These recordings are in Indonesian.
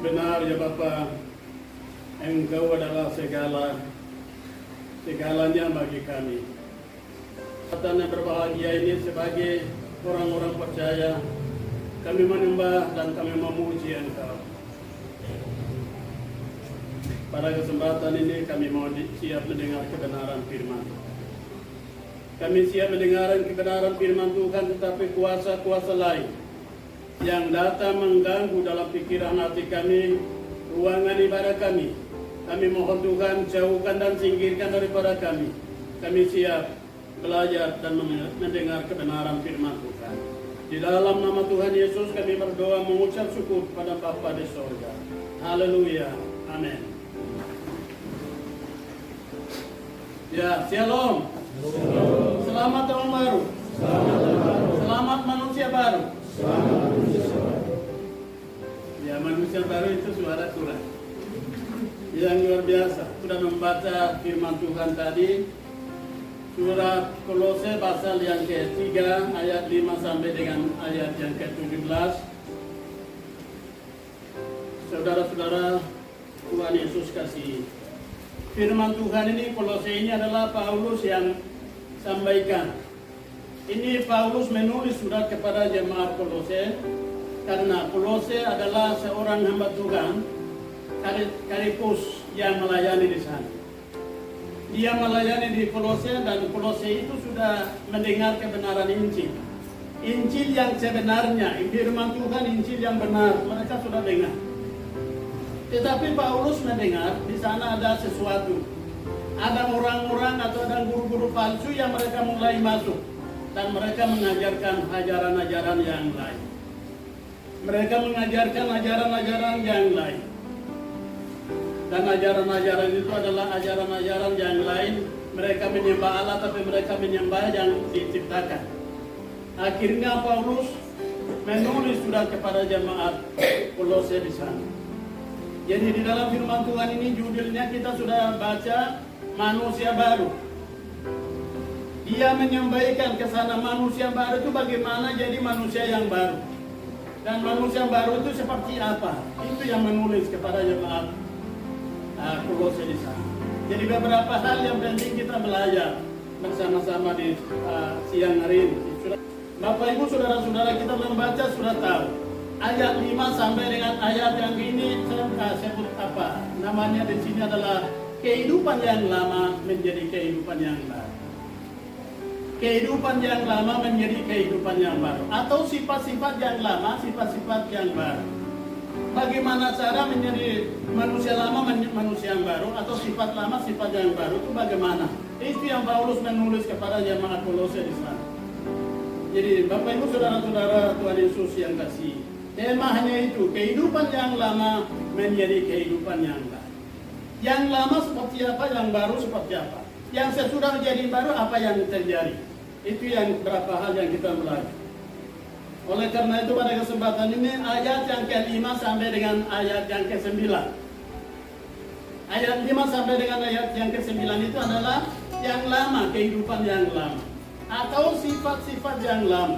Benar ya Bapa, Engkau adalah segalanya bagi kami. Kesempatan yang berbahagia ini sebagai orang-orang percaya, kami menyembah dan kami memuji Engkau. Pada kesempatan ini kami mau siap mendengar kebenaran firman. Kami siap mendengar kebenaran firman Tuhan, tetapi kuasa-kuasa lain yang datang mengganggu dalam pikiran hati kami, ruangan ibadah kami mohon Tuhan jauhkan dan singkirkan daripada kami. Kami siap belajar dan mendengar kebenaran firman Tuhan. Di dalam nama Tuhan Yesus kami berdoa mengucap syukur pada Bapa di sorga. Haleluya. Amin. Ya, shalom. Selamat tahun baru. Selamat manusia baru. Ya, manusia baru itu suara Tuhan yang luar biasa. Sudah membaca firman Tuhan tadi, surat Kolose pasal yang ke-3 ayat 5 sampai dengan ayat yang ke-17. Saudara-saudara, Tuhan Yesus kasih. Firman Tuhan ini, Kolose ini adalah Paulus yang sampaikan. Ini Paulus menulis surat kepada jemaat Kolose, karena Kolose adalah seorang hamba Tuhan, Karipus, yang melayani di sana. Dia melayani di Kolose, dan Kolose itu sudah mendengar kebenaran Injil. Injil yang sebenarnya, firman Tuhan, Injil yang benar, mereka sudah dengar. Tetapi Paulus mendengar di sana ada sesuatu. Ada orang-orang atau ada guru-guru palsu yang mereka mulai masuk. Dan mereka mengajarkan ajaran-ajaran yang lain. Mereka mengajarkan ajaran-ajaran yang lain. Dan ajaran-ajaran itu adalah ajaran-ajaran yang lain. Mereka menyembah Allah, tapi mereka menyembah yang diciptakan. Akhirnya Paulus menulis surat kepada jemaat Kolose di sana. Jadi di dalam firman Tuhan ini judulnya kita sudah baca manusia baru. Dia menyampaikan ke sana manusia baru itu bagaimana jadi manusia yang baru. Dan manusia baru itu seperti apa? Itu yang menulis kepada jemaat Kolose di sana. Jadi beberapa hal yang penting kita belajar bersama-sama di siang hari ini. Bapak Ibu saudara-saudara, kita membaca sudah tahu. Ayat 5 sampai dengan ayat yang ini saya sebut apa? Namanya di sini adalah kehidupan yang lama menjadi kehidupan yang baru. Kehidupan yang lama menjadi kehidupan yang baru, atau sifat-sifat yang lama, sifat-sifat yang baru. Bagaimana cara menjadi manusia lama menjadi manusia yang baru, atau sifat lama, sifat yang baru itu bagaimana? Itu yang Paulus menulis kepada jemaat Kolose di sana. Jadi Bapak Ibu saudara-saudara Tuhan Yesus yang kasih. Tema hanya itu, kehidupan yang lama menjadi kehidupan yang baru. Yang lama seperti apa, yang baru seperti apa. Yang sesudah menjadi baru, apa yang terjadi. Itu yang berapa hal yang kita belajar. Oleh karena itu pada kesempatan ini, ayat yang ke-5 sampai dengan ayat yang ke-9. Ayat 5 sampai dengan ayat yang ke-9 itu adalah yang lama, kehidupan yang lama. Atau sifat-sifat yang lama.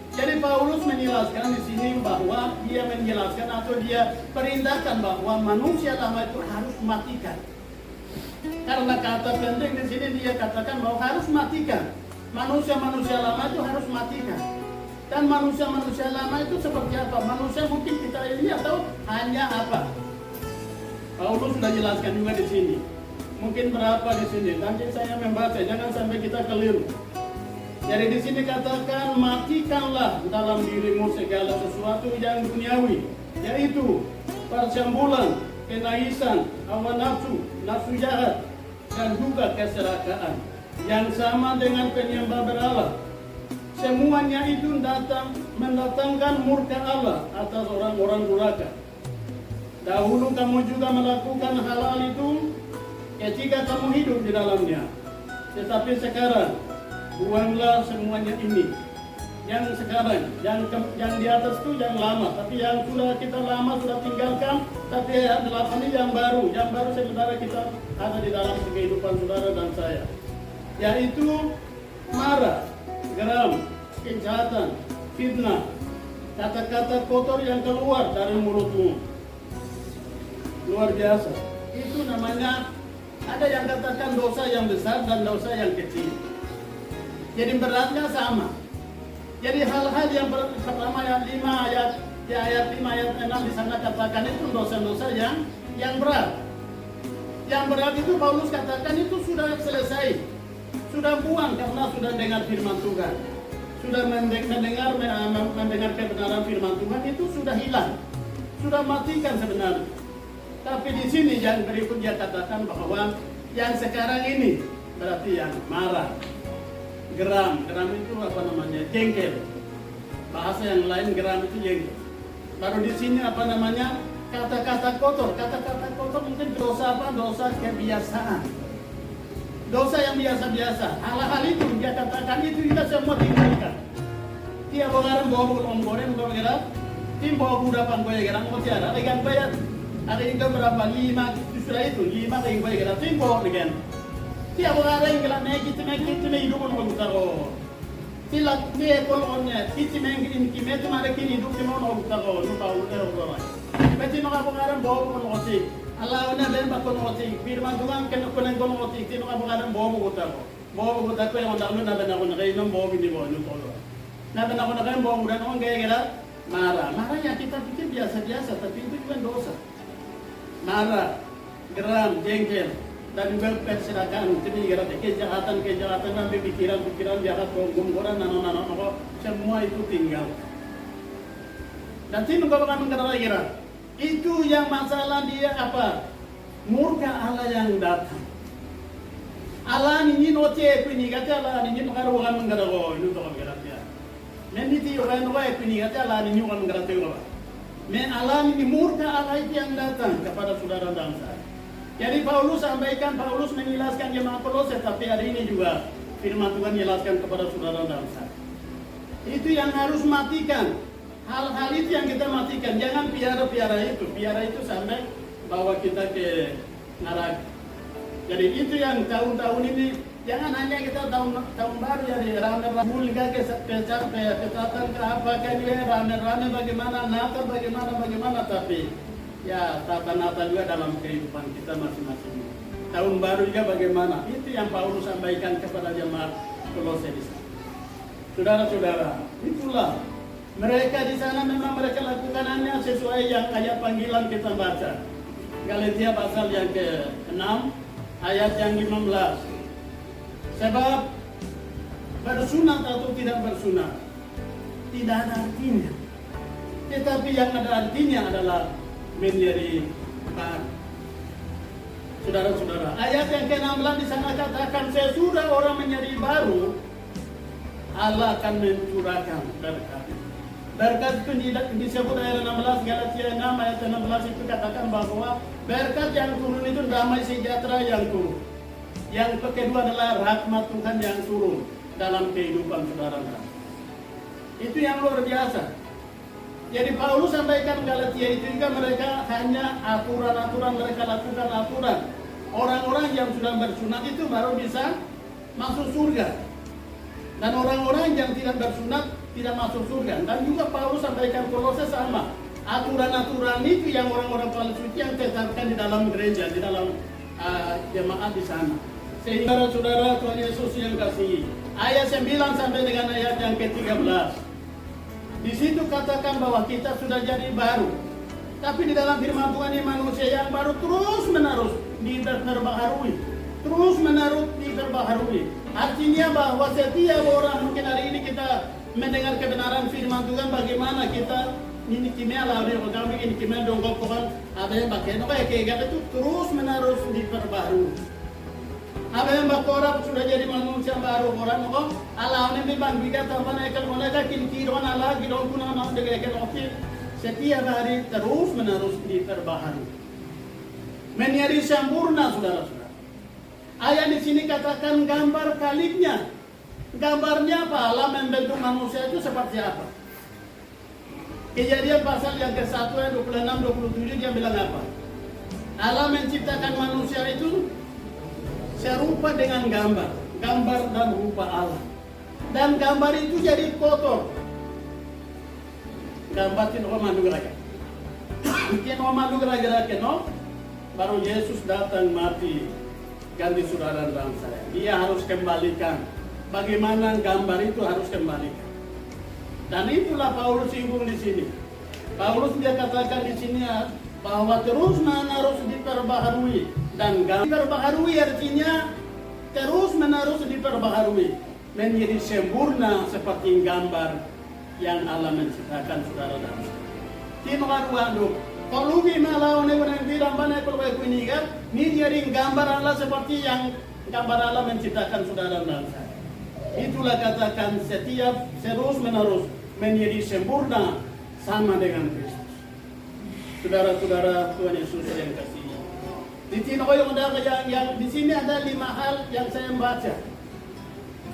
Jadi Paulus menjelaskan di sini bahwa dia menjelaskan atau dia perintahkan bahwa manusia lama itu harus matikan. Karena kata penting di sini dia katakan bahwa harus matikan. Manusia-manusia lama itu harus matikan. Dan manusia-manusia lama itu seperti apa? Manusia mungkin kita ini atau hanya apa? Paulus sudah jelaskan juga di sini. Mungkin berapa di sini? Nanti saya membaca, jangan sampai kita keliru. Jadi di sini katakan matikanlah dalam dirimu segala sesuatu yang duniawi, yaitu percambulan, kenaisan, hawa nafsu, nafsu jahat, dan juga keserakahan yang sama dengan penyembah berhala. Semuanya itu mendatangkan murka Allah atas orang-orang durhaka. Dahulu kamu juga melakukan hal-hal itu ketika kamu hidup di dalamnya. Tetapi sekarang buanglah semuanya ini. Yang sekarang, yang di atas itu yang lama, tapi yang sudah kita lama sudah tinggalkan. Tapi yang 8 ini yang baru sebenarnya kita ada di dalam kehidupan saudara dan saya. Yaitu marah, geram, kejahatan, fitnah, kata-kata kotor yang keluar dari mulutmu. luar biasa. Itu namanya, ada yang katakan dosa yang besar dan dosa yang kecil. Jadi beratnya sama. Jadi hal-hal yang pertama ayat 5 ayat 5 ayat 6 di sana katakan itu dosa-dosa yang berat. Yang berat itu Paulus katakan itu sudah selesai. Sudah buang karena sudah dengar firman Tuhan. Sudah mendengar kebenaran firman Tuhan itu sudah hilang. Sudah matikan sebenarnya. Tapi di sini yang berikut dia katakan bahwa yang sekarang ini berarti yang marah, geram itu apa namanya, jengkel. Bahasa yang lain geram itu jengkel. Baru di sini apa namanya, kata-kata kotor mungkin dosa apa? Dosa kebiasaan. Dosa yang biasa-biasa. Hal-hal itu dia katakan itu kita semua tinggalkan. Tiap orang bawa om goreng bawa gerak, tim bawa budak panggoy gerak mau tiada. Dengan bayar ada yang berapa 5 sudah itu 5 yang bayar gerak tim bawa dengan. Tiap orang yang gerak naik itu hidup orang utaro. Tilak dia kolonnya, kita mengin kimet mana kini hidup di mana orang utaro, lupa orang. Betul nak apa orang bawa kolonsi. Allah na ben bakon oti firman Tuhan ken konen kon oti tino ka bukan bobo utako yang ndalu na ben ako na kay nom bobo ni bono tolo na ben ako na kay bobo dan on gaya marah yang kita pikir biasa-biasa tapi itu juga dosa. Marah, geram, jengkel dan juga persirakan jadi gara kejahatan dan pikiran jahat gomgoran nano semua itu tinggal. Dan tino ka bukan mengenai itu yang masalah dia apa? Murka Allah yang datang. Allah ini noce kini kata Allah ini makar bukan menggarago itu tu kalau dia. Meniti orang kini kata Allah ini bukan menggarago. Allah ini murka Allah itu yang datang kepada saudara bangsa. Jadi Paulus menjelaskan jemaat Kolose, tapi hari ini juga firman Tuhan jelaskan kepada saudara bangsa. Itu yang harus matikan. Hal-hal itu yang kita matikan, jangan piara itu sampai bawa kita ke neraka. Jadi itu yang tahun-tahun ini, jangan hanya kita tahun baru ya di rame-rame ke petatan ke apa kan ya rame-rame bagaimana Natal bagaimana tapi ya tata Natal juga dalam kehidupan kita masing-masing. Tahun baru juga bagaimana, itu yang Paulus sampaikan kepada jemaat Kolose di sana. Saudara-saudara, itulah mereka di sana memang mereka lakukan hanya sesuai yang ayat panggilan kita baca. Galatia pasal yang ke-6 ayat yang 15. Sebab bersunat atau tidak bersunat tidak ada artinya. Tetapi yang ada artinya adalah menjadi baru. Saudara-saudara, ayat yang ke-16 di sana katakan sesudah orang menjadi baru, Allah akan mencurahkan berkat. Berkat itu disebut ayat 16 Galatia 6 ayat 16 itu katakan bahwa berkat yang turun itu damai sejahtera yang turun. Yang kedua adalah rahmat Tuhan yang turun dalam kehidupan saudara. Itu yang luar biasa. Jadi Paulus sampaikan Galatia itu juga mereka hanya aturan-aturan mereka lakukan aturan. Orang-orang yang sudah bersunat itu baru bisa masuk surga. Dan orang-orang yang tidak bersunat tidak masuk surga. Dan juga Paulus sampaikan Kolose sama. Aturan-aturan itu yang orang-orang palsu yang tetapkan di dalam gereja, di dalam jemaat di sana. Sehingga saudara Tuhan Yesus yang kasih. Ayat 9 sampai dengan ayat yang ke-13. Di situ katakan bahwa kita sudah jadi baru. Tapi di dalam firman Tuhan ini manusia yang baru terus menerus diperbaharui. Artinya bahwa setiap orang mungkin hari ini kita mendengar kebenaran firman Tuhan bagaimana kita ini kimia lah kami ini kimia dongkok Tuhan ada yang pakai kayak itu terus menerus diperbaharui. Ada yang orang sudah jadi manusia baru orang Allah ini memang kita tambah naikkan mereka kini Allah kita guna nak dengan setiap hari terus menerus diperbaharui. Menjadi sempurna saudara-saudara. Ayat di sini katakan gambar kaliknya. Gambarnya apa? Allah membentuk manusia itu seperti apa? Kejadian pasal yang ke-1 ayat 26-27 dia bilang apa? Allah menciptakan manusia itu serupa dengan gambar dan rupa Allah. Dan gambar itu jadi kotor. Gambar tino mandu gerakan. Tino mandu gerakan no? baru Yesus datang mati ganti saudara dan saya. Dia harus kembalikan. Bagaimana gambar itu harus kembalikan. Dan itulah Paulus singgung di sini. Paulus dia katakan di sini bahwa terus menerus diperbaharui, dan diperbaharui artinya terus menerus diperbaharui menjadi sempurna seperti gambar yang Allah menciptakan saudara dan saya. Tinuaru kalau malau ne orang bilang banyak kalau ini kan, ini jadi gambar Allah seperti yang gambar Allah menciptakan saudara dan saya. Itulah katakan setiap terus menerus menjadi sempurna sama dengan Kristus. Saudara-saudara Tuhan Yesus yang kasih. Di sini yang di sini ada 5 hal yang saya baca.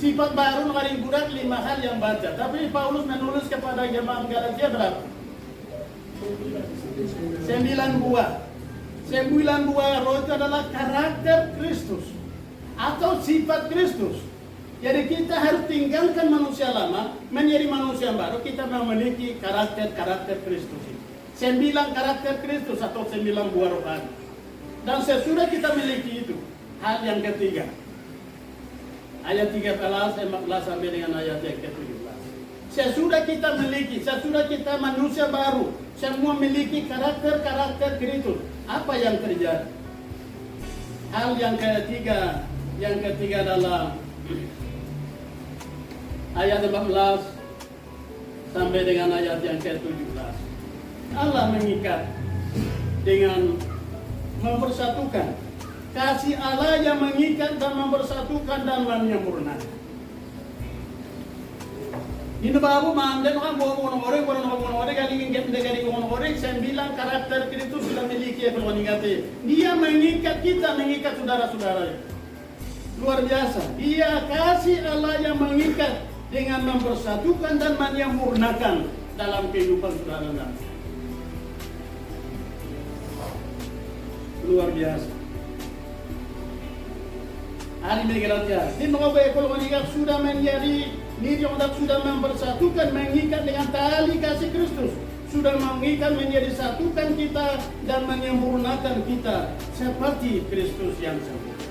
Sifat baru dari budak 5 hal yang baca. Tapi Paulus menulis kepada jemaat Galatia berapa? 9 buah. 9 buah roh itu adalah karakter Kristus atau sifat Kristus. Jadi kita harus tinggalkan manusia lama menjadi manusia baru. Kita memiliki karakter Kristus. 9 karakter Kristus atau 9 buah rohani. Dan sesudah kita miliki itu, hal yang ketiga. Ayat 13, 14 sampai dengan ayat yang ke-17. Sesudah kita miliki, sesudah kita manusia baru, semua memiliki karakter Kristus. Apa yang terjadi? Hal yang ketiga adalah ayat 14 sampai dengan ayat yang ke-17. Allah mengikat dengan mempersatukan. Kasih Allah yang mengikat dan mempersatukan dan menyempurnakan. Ini baru mandan orang orang kali ingin kita orang 9 karakter Kristus sudah miliki Dia mengikat kita, mengikat saudara-saudara. Luar biasa. Dia kasih Allah yang mengikat dengan mempersatukan dan menyempurnakan dalam kehidupan saudara. Luar biasa. Hari Galatia, ini kalau sudah menjadi diri orang sudah mempersatukan, mengikat dengan tali kasih Kristus, sudah mengikat menjadi satukan kita dan menyempurnakan kita seperti Kristus yang sempurna.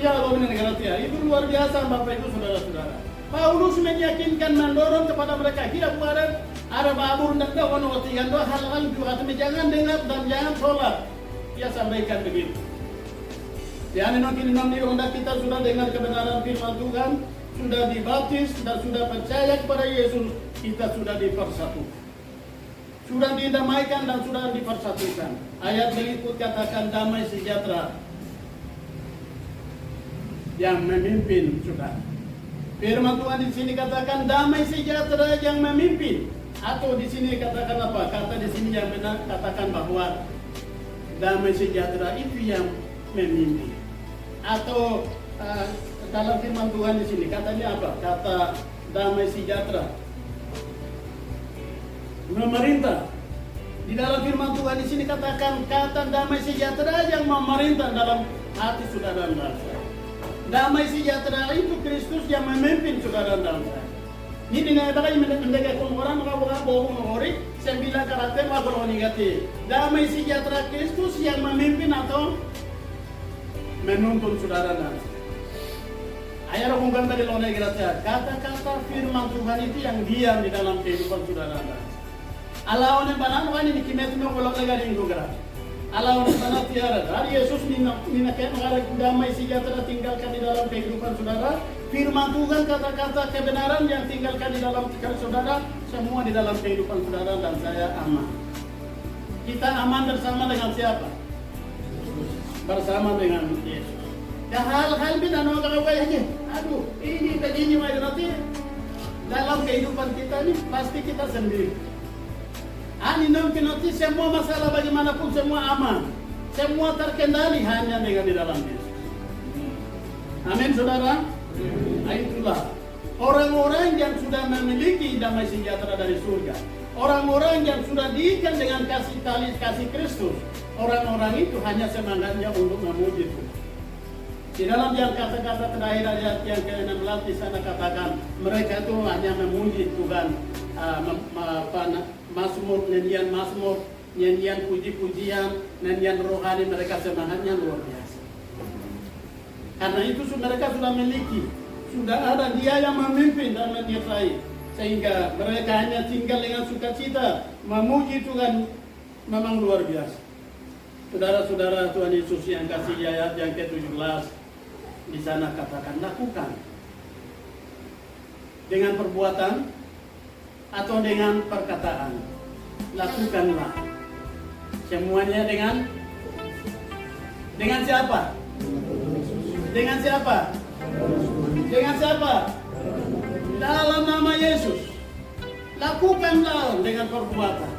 Ya Allah Galatia, itu luar biasa Bapak Ibu saudara-saudara. Paulus meyakinkan, mendorong kepada mereka, kita kemarin ada babur dan kawan otigan hal-hal juga, jangan dengar dan jangan sholat. Dia sampaikan begitu. Dan kita sudah dengar kebenaran firman Tuhan, sudah dibaptis dan sudah percaya kepada Yesus, kita sudah dipersatukan. Sudah didamaikan dan sudah dipersatukan. Ayat berikut katakan damai sejahtera yang memimpin sudah. Firman Tuhan di sini katakan damai sejahtera yang memimpin. Atau di sini katakan apa? Kata di sini yang benar katakan bahwa damai sejahtera itu yang memimpin. Atau dalam firman Tuhan di sini katanya apa? Kata damai sejahtera memerintah. Di dalam firman Tuhan di sini katakan kata damai sejahtera yang memerintah dalam hati saudara dan saya. Damai sejahtera itu Kristus yang memimpin saudara dan saya. Ini dengan mendengar orang bohong orang 9 karakter makhluk negatif. Damai sejahtera Kristus yang memimpin atau menuntun saudara dan saya. Ayat hukum tadi lawan Galatia, kata-kata firman Tuhan itu yang diam di dalam kehidupan saudara dan saya. Alawan yang banan wani dikimet mo kolong negara Indo gerak. Alawan yang banan tiara. Hari Yesus minaket mengarah damai sejahtera tinggalkan di dalam kehidupan saudara. Firman Tuhan kata-kata kebenaran yang tinggalkan di dalam pikiran saudara, semua di dalam kehidupan saudara dan saya aman. Kita aman bersama dengan siapa? Bersama dengan Yesus. Ya hal-hal bina no kawai aja. Aduh, ini begini nanti dalam kehidupan kita ini pasti kita sendiri. Ani nanti semua masalah bagaimanapun semua aman, semua terkendali hanya dengan di dalam Yesus. Amin saudara. Nah, itulah orang-orang yang sudah memiliki damai sejahtera dari surga, orang-orang yang sudah diikat dengan kasih Kristus. Orang-orang itu hanya semangatnya untuk memuji Tuhan. Di dalam yang kata-kata terakhir ayat yang ke-16 di sana katakan mereka itu hanya memuji Tuhan. Mazmur, nyanyian Mazmur nyanyian puji-pujian, nyanyian rohani mereka semangatnya luar biasa. Karena itu mereka sudah memiliki, sudah ada dia yang memimpin dan menyertai, sehingga mereka hanya tinggal dengan sukacita memuji Tuhan. Memang luar biasa. Saudara-saudara, Tuhan Yesus yang kasih ayat yang ke-17 di sana katakan, lakukan dengan perbuatan atau dengan perkataan, lakukanlah semuanya dengan siapa? Dengan siapa? Dengan siapa? Dalam nama Yesus. Lakukanlah dengan perbuatan.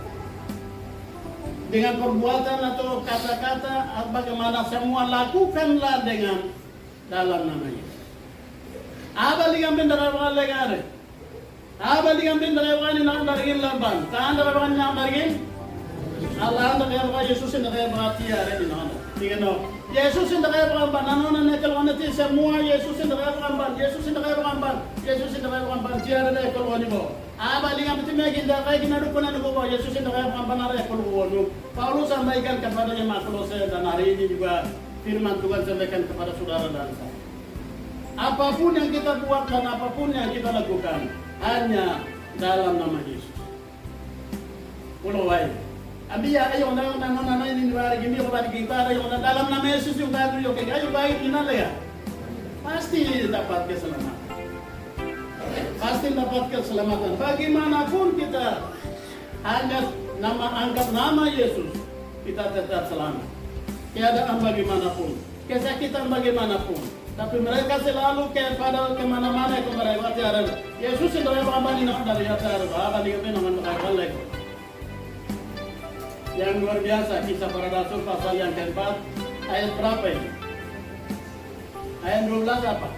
Dengan perbuatan atau kata-kata, bagaimana semua lakukanlah dengan dalam nama Yesus. Apa liang bendera legare? Apa liang bendera wani nang dargin lamban? Taan dara wani nang dargin? Allah anda kaya Yesus anda kaya berarti ada di nanda. Tiga no. Yesus anda kaya beramban. Nanonan nekal wanati semua Yesus anda kaya beramban. Yesus anda kaya beramban. Yesus anda kaya beramban. Tiada ada ekor wani bo. Apa liang betul meginda kaya gina dukun anda bo. Yesus anda kaya beramban ada ekor wani. Paulus sampaikan kepada jemaat Kolose dan hari ini juga firman Tuhan sampaikan kepada saudara dan saya. Apapun yang kita buat dan apapun yang kita lakukan hanya dalam nama Yesus. Pulau Wai. Abia ayo nana ini hari gini obat kita ayo dalam nama Yesus yung tayo yung ayo baik ina ya. Pasti dapat keselamatan. Pasti dapat keselamatan. Bagaimanapun kita hanya angkat nama Yesus, kita tetap selamat. Keadaan bagaimanapun, kesakitan bagaimanapun, tapi mereka selalu kepada kemana-mana ke mereka tiada. Yesus itu yang berambani nak dari atas, apa dia dengan mereka lagi. Yang luar biasa, Kisah Para Rasul pasal yang keempat, ayat berapa ini? Ayat 12 apa?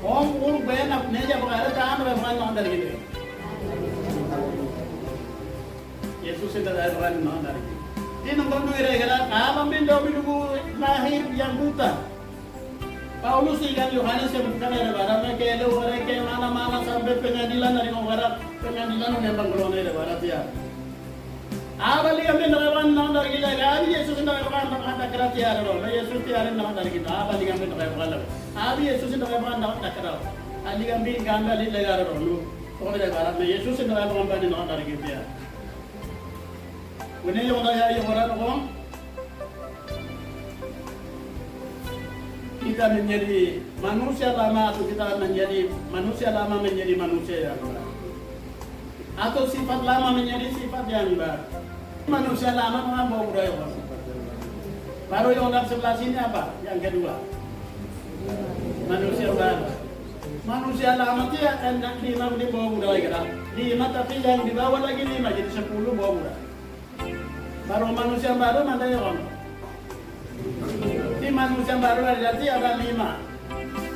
Om ur benak neja berada tahan berani dari gitu. Yesus itu dari berani dari gitu. Ini nomor 2 kira-kira, apa mindu lahir yang buta. Paulus ikan Yohanes yang bukan ada barat, mereka orang ke mana-mana sampai pengadilan dari barat, pengadilan memang belum ada barat ya. Apa lihat mendengarkan nama dari kita? Abi Yesus mendengarkan nama dari kita ada, Yesus tiada nama dari kita. Apa lihat mendengarkan? Abi Yesus mendengarkan nama dari kita. Ali kami gambar di negara dulu, orang dari barat, Yesus mendengarkan nama dari kita. Ini yang orang kita menjadi manusia lama atau kita menjadi manusia lama menjadi manusia yang baru, atau sifat lama menjadi sifat yang baru. Manusia lama mengambil budaya orang. Baru yang orang sebelah sini apa? Yang kedua, manusia baru. Manusia lama dia hendak 5 di bawah budaya kita. 5 tapi yang di bawah lagi 5 jadi 10 bawah budaya. Baru manusia baru mana yang di manusia baru berarti ada 5,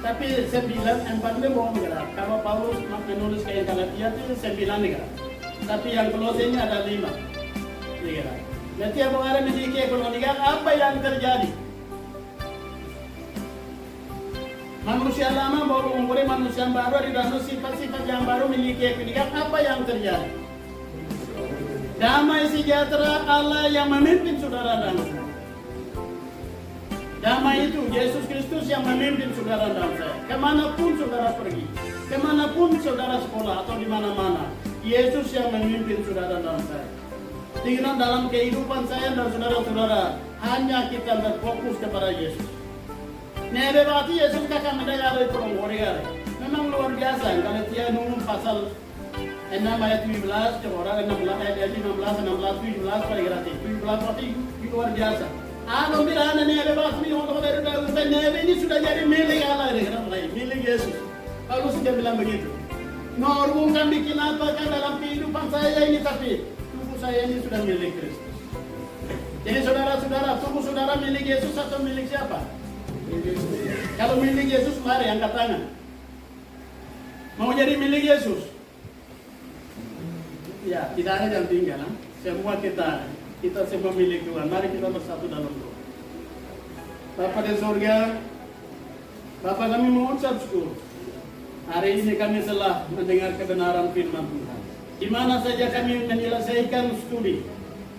tapi 9 bohong gerak. Kalau Paulus menulis kayak Galatia itu 9 gerak, tapi yang Kolose ada 5 gerak. Berarti apa orang memiliki ekonomi? Apa yang terjadi? Manusia lama baru mengumpulkan manusia baru di dalam sifat-sifat yang baru memiliki ekonomi. Apa yang terjadi? Damai sejahtera Allah yang memimpin saudara dan saya. Damai itu Yesus Kristus yang memimpin saudara dan saya. Kemanapun saudara pergi, kemanapun saudara sekolah atau di mana-mana, Yesus yang memimpin saudara dan saya. Tinggal dalam kehidupan saya dan saudara-saudara, hanya kita berfokus kepada Yesus. Nebe berarti Yesus kakak mendengar dari peronggoran. Memang luar biasa. Kalau dia nunggu pasal 6 ayat 17, orang 16 ayat 15, 16, 17, pada gratis. 17 berarti luar biasa. Ano bila nih ada bahasa ini orang dari Nebe ini sudah jadi milik Allah ini kenapa lain milik Yesus. Kalau sudah bilang begitu. Normal kan bikin apa kan dalam kehidupan saya ini tapi tubuh saya ini sudah milik Kristus. Jadi saudara-saudara, tubuh saudara milik Yesus atau milik siapa? Kalau milik Yesus mari angkat tangan. Mau jadi milik Yesus? Ya, tidak ada yang tinggal. Semua kita semua milik Tuhan. Mari kita bersatu dalam doa. Bapa di surga, Bapa kami mengucap syukur. Hari ini kami telah mendengar kebenaran firman Tuhan. Di mana saja kami menyelesaikan studi,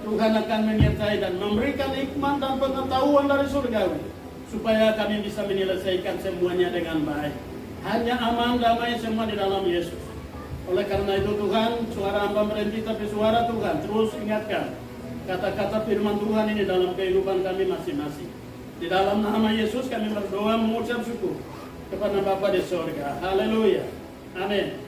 Tuhan akan menyertai dan memberikan hikmat dan pengetahuan dari surgawi, supaya kami bisa menyelesaikan semuanya dengan baik. Hanya aman, damai semua di dalam Yesus. Oleh karena itu Tuhan, suara hamba berhenti, tapi suara Tuhan terus ingatkan kata-kata firman Tuhan ini dalam kehidupan kami masing-masing. Di dalam nama Yesus kami berdoa mengucap syukur kepada Bapa di surga. Haleluya. Amin.